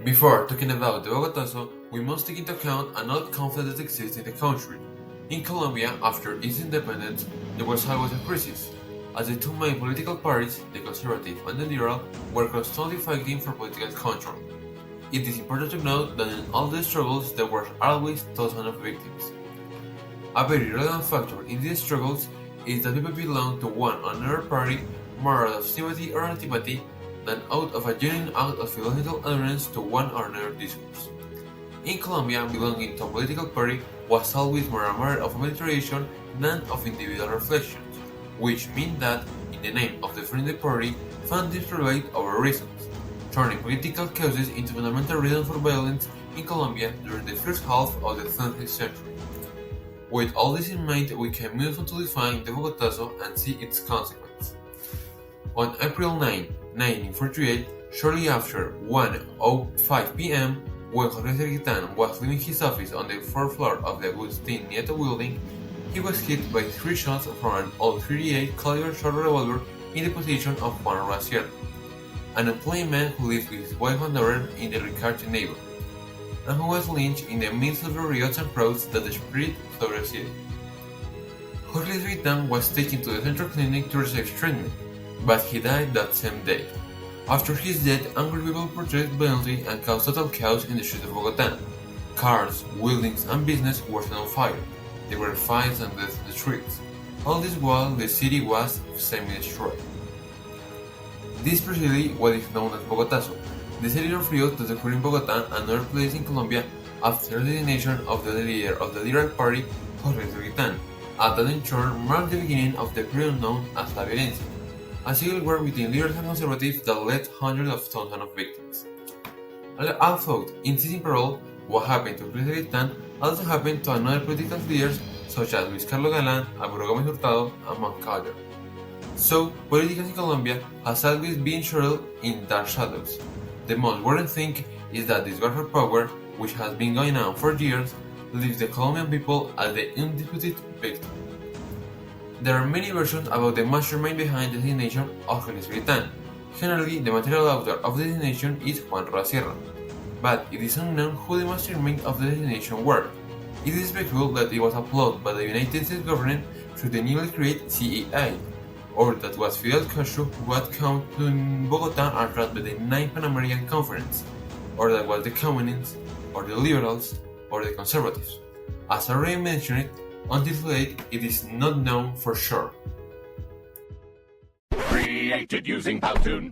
Before talking about the Bogotazo, we must take into account another conflict that exists in the country. In Colombia, after its independence, there was always a crisis, as the two main political parties, the conservative and the liberal, were constantly fighting for political control. It is important to note that in all these struggles there were always thousands of victims. A very relevant factor in these struggles is that people belong to one or another party more out of sympathy or antipathy than out of a genuine act of philosophical adherence to one or another discourse. In Colombia, belonging to a political party was always more a matter of militarization than of individual reflections, which meant that, in the name of defending the party, families prevailed over reasons, turning political causes into fundamental reasons for violence in Colombia during the first half of the 20th century. With all this in mind, we can move on to define the Bogotazo and see its consequence. On April 9, 1948, shortly after 1:05 p.m., when Jorge Serguitan was leaving his office on the fourth floor of the Agustin Nieto building, he was hit by 3 shots from an old .38 caliber short revolver in the possession of Juan Sierra, an unemployed man who lived with his wife and daughter in the Ricarte neighborhood, and who was lynched in the midst of the riots and protests that spread through the city. Jorge Serguitan was taken to the central clinic to receive treatment, but he died that same day. After his death, angry people protested violently and caused total chaos in the streets of Bogotá. Cars, buildings, and business were set on fire. There were fights and deaths in the streets. All this while the city was semi-destroyed. This precisely what is known as Bogotazo, the city of Rio that occurred in Bogotá and other places in Colombia after the designation of the leader of the Liberal Party, Jorge Serguitan, and that in turn marked the beginning of the period known as La Violencia, a civil war between liberals and conservatives that led hundreds of thousands of victims. Although it is improbable, what happened to Jorge Serguitan also happened to another political leaders such as Luis Carlos Galán, Álvaro Gómez Hurtado, among others. So, politics in Colombia has always been shrouded in dark shadows. The most worrying thing is that this war for power, which has been going on for years, leaves the Colombian people as the undisputed victim. There are many versions about the mastermind behind the designation of Jorge Serguitan. Generally, the material author of the designation is Juan Sierra, but it is unknown who the mastermind of the designation were. It is speculated that it was a plot by the United States government through the newly created CIA, or that was Fidel Castro who had come to Bogotá around by the 9th Pan American Conference, or that was the Communists, or the Liberals, or the Conservatives. As I already mentioned, until today it is not known for sure. Created using Powtoon.